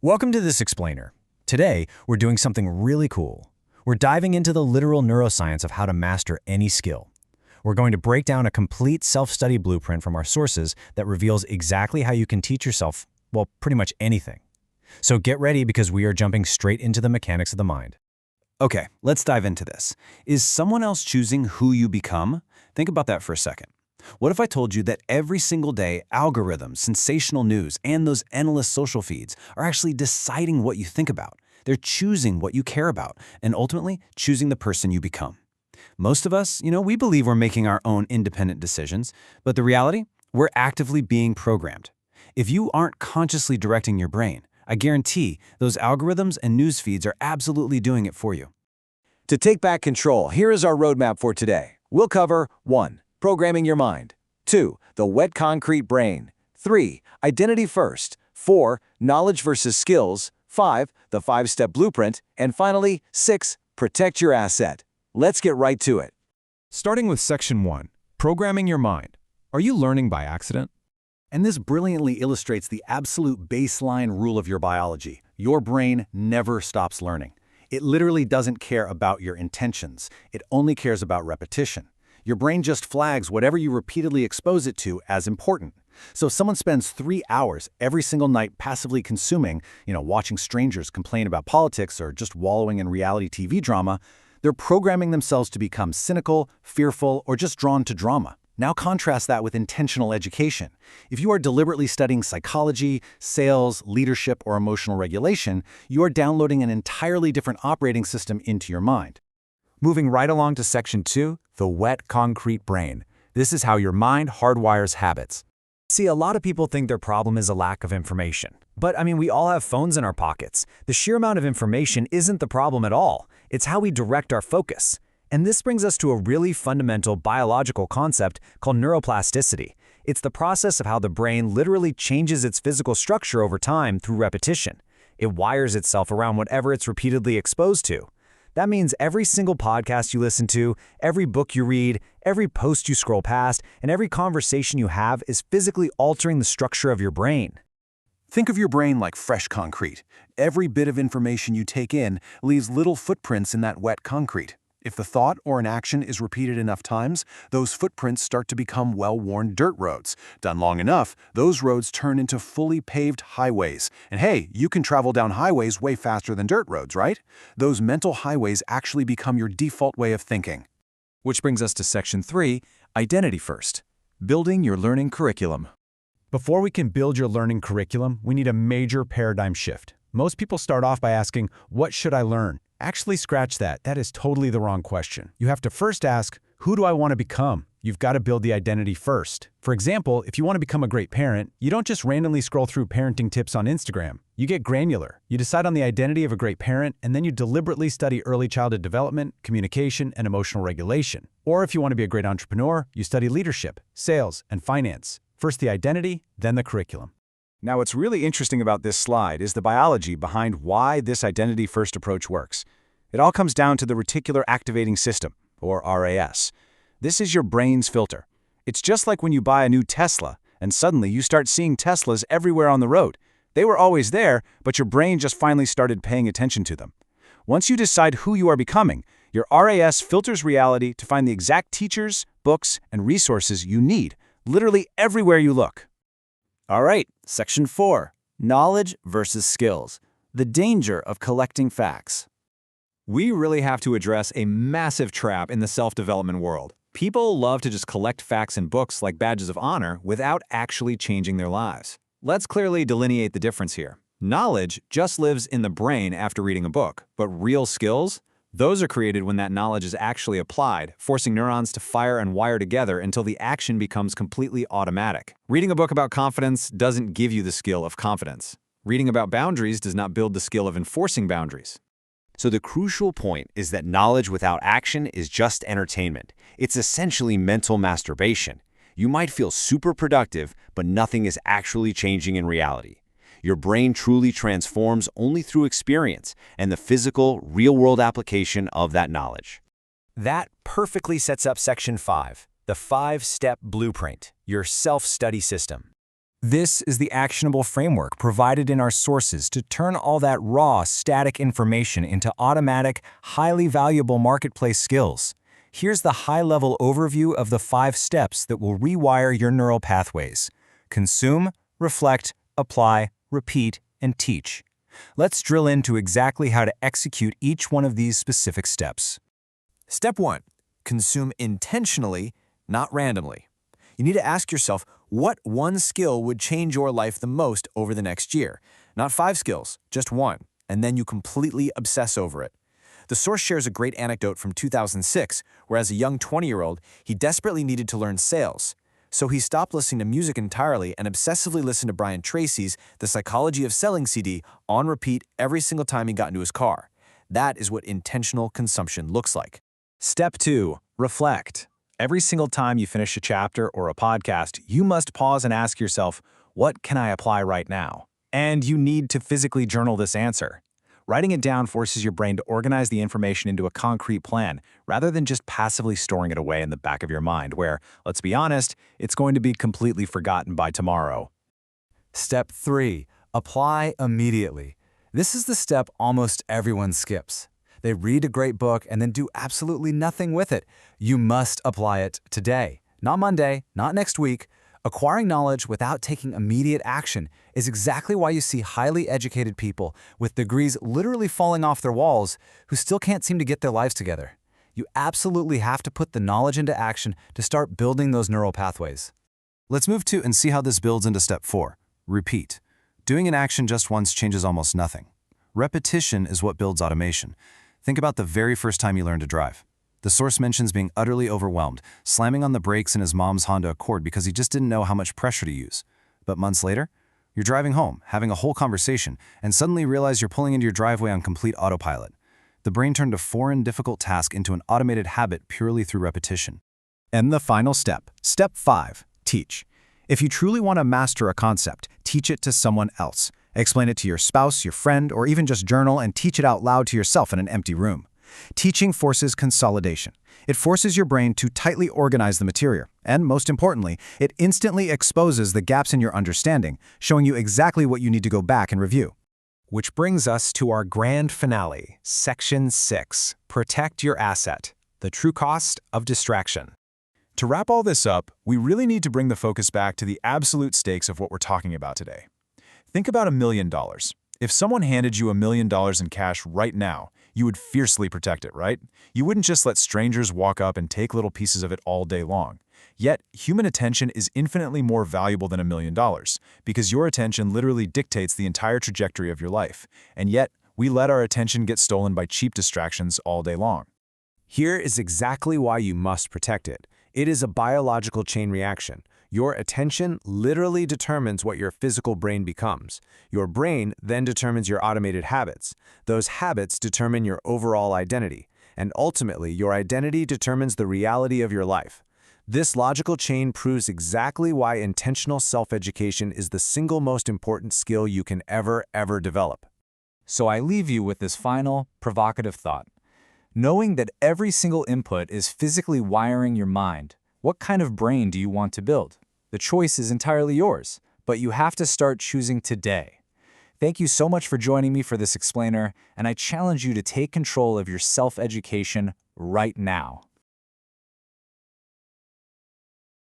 Welcome to This Explainer. Today, we're doing something really cool. We're diving into the literal neuroscience of how to master any skill. We're going to break down a complete self-study blueprint from our sources that reveals exactly how you can teach yourself, well, pretty much anything. So get ready because we are jumping straight into the mechanics of the mind. Okay, let's dive into this. Is someone else choosing who you become? Think about that for a second. What if I told you that every single day, algorithms, sensational news, and those endless social feeds are actually deciding what you think about? They're choosing what you care about, and ultimately choosing the person you become. Most of us, we believe we're making our own independent decisions, but the reality, we're actively being programmed. If you aren't consciously directing your brain, I guarantee those algorithms and news feeds are absolutely doing it for you. To take back control, here is our roadmap for today. We'll cover 1. Programming your mind. 2. The wet concrete brain. 3. Identity first. 4. Knowledge versus skills. 5. The 5-step blueprint. And finally, 6. Protect your asset. Let's get right to it. Starting with Section 1, Programming Your Mind. Are you learning by accident? And this brilliantly illustrates the absolute baseline rule of your biology. Your brain never stops learning. It literally doesn't care about your intentions. It only cares about repetition. Your brain just flags whatever you repeatedly expose it to as important. So if someone spends 3 hours every single night passively consuming, watching strangers complain about politics or just wallowing in reality TV drama, they're programming themselves to become cynical, fearful, or just drawn to drama. Now contrast that with intentional education. If you are deliberately studying psychology, sales, leadership, or emotional regulation, you are downloading an entirely different operating system into your mind. Moving right along to Section 2, the wet concrete brain. This is how your mind hardwires habits. See, a lot of people think their problem is a lack of information. But we all have phones in our pockets. The sheer amount of information isn't the problem at all. It's how we direct our focus. And this brings us to a really fundamental biological concept called neuroplasticity. It's the process of how the brain literally changes its physical structure over time through repetition. It wires itself around whatever it's repeatedly exposed to. That means every single podcast you listen to, every book you read, every post you scroll past, and every conversation you have is physically altering the structure of your brain. Think of your brain like fresh concrete. Every bit of information you take in leaves little footprints in that wet concrete. If the thought or an action is repeated enough times, those footprints start to become well-worn dirt roads. Done long enough, those roads turn into fully paved highways. And hey, you can travel down highways way faster than dirt roads, right? Those mental highways actually become your default way of thinking. Which brings us to Section 3, Identity First. Building your learning curriculum. Before we can build your learning curriculum, we need a major paradigm shift. Most people start off by asking, what should I learn? Actually, scratch that. That is totally the wrong question. You have to first ask, who do I want to become? You've got to build the identity first. For example, if you want to become a great parent, you don't just randomly scroll through parenting tips on Instagram. You get granular. You decide on the identity of a great parent, and then you deliberately study early childhood development, communication, and emotional regulation. Or if you want to be a great entrepreneur, you study leadership, sales, and finance. First the identity, then the curriculum. Now, what's really interesting about this slide is the biology behind why this identity-first approach works. It all comes down to the reticular activating system, or RAS. This is your brain's filter. It's just like when you buy a new Tesla, and suddenly you start seeing Teslas everywhere on the road. They were always there, but your brain just finally started paying attention to them. Once you decide who you are becoming, your RAS filters reality to find the exact teachers, books, and resources you need, literally everywhere you look. All right, Section 4. Knowledge versus skills. The danger of collecting facts. We really have to address a massive trap in the self-development world. People love to just collect facts in books like badges of honor without actually changing their lives. Let's clearly delineate the difference here. Knowledge just lives in the brain after reading a book, but real skills? Those are created when that knowledge is actually applied, forcing neurons to fire and wire together until the action becomes completely automatic. Reading a book about confidence doesn't give you the skill of confidence. Reading about boundaries does not build the skill of enforcing boundaries. So the crucial point is that knowledge without action is just entertainment. It's essentially mental masturbation. You might feel super productive, but nothing is actually changing in reality. Your brain truly transforms only through experience and the physical, real-world application of that knowledge. That perfectly sets up Section 5, the 5-step blueprint, your self-study system. This is the actionable framework provided in our sources to turn all that raw, static information into automatic, highly valuable marketplace skills. Here's the high-level overview of the 5 steps that will rewire your neural pathways. Consume, reflect, apply, repeat, and teach. Let's drill into exactly how to execute each one of these specific steps. Step 1. Consume intentionally, not randomly. You need to ask yourself, what one skill would change your life the most over the next year? Not 5 skills, just one, and then you completely obsess over it. The source shares a great anecdote from 2006, where as a young 20-year-old, he desperately needed to learn sales. So he stopped listening to music entirely and obsessively listened to Brian Tracy's The Psychology of Selling CD on repeat every single time he got into his car. That is what intentional consumption looks like. Step 2. Reflect. Every single time you finish a chapter or a podcast, you must pause and ask yourself, what can I apply right now? And you need to physically journal this answer. Writing it down forces your brain to organize the information into a concrete plan, rather than just passively storing it away in the back of your mind, where, let's be honest, it's going to be completely forgotten by tomorrow. Step 3. Apply immediately. This is the step almost everyone skips. They read a great book and then do absolutely nothing with it. You must apply it today, not Monday, not next week. Acquiring knowledge without taking immediate action is exactly why you see highly educated people with degrees literally falling off their walls who still can't seem to get their lives together. You absolutely have to put the knowledge into action to start building those neural pathways. Let's move to and see how this builds into step 4. Repeat. Doing an action just once changes almost nothing. Repetition is what builds automation. Think about the very first time you learned to drive. The source mentions being utterly overwhelmed, slamming on the brakes in his mom's Honda Accord because he just didn't know how much pressure to use. But months later, you're driving home, having a whole conversation, and suddenly realize you're pulling into your driveway on complete autopilot. The brain turned a foreign, difficult task into an automated habit purely through repetition. And the final step, step 5, teach. If you truly want to master a concept, teach it to someone else. Explain it to your spouse, your friend, or even just journal and teach it out loud to yourself in an empty room. Teaching forces consolidation. It forces your brain to tightly organize the material, and most importantly, it instantly exposes the gaps in your understanding, showing you exactly what you need to go back and review. Which brings us to our grand finale, Section 6, Protect Your Asset, the true cost of distraction. To wrap all this up, we really need to bring the focus back to the absolute stakes of what we're talking about today. Think about $1 million. If someone handed you $1 million in cash right now, you would fiercely protect it, right? You wouldn't just let strangers walk up and take little pieces of it all day long. Yet, human attention is infinitely more valuable than $1 million, because your attention literally dictates the entire trajectory of your life. And yet, we let our attention get stolen by cheap distractions all day long. Here is exactly why you must protect it. It is a biological chain reaction. Your attention literally determines what your physical brain becomes. Your brain then determines your automated habits. Those habits determine your overall identity. And ultimately, your identity determines the reality of your life. This logical chain proves exactly why intentional self-education is the single most important skill you can ever develop. So I leave you with this final, provocative thought. Knowing that every single input is physically wiring your mind, what kind of brain do you want to build? The choice is entirely yours, but you have to start choosing today. Thank you so much for joining me for this explainer, and I challenge you to take control of your self-education right now.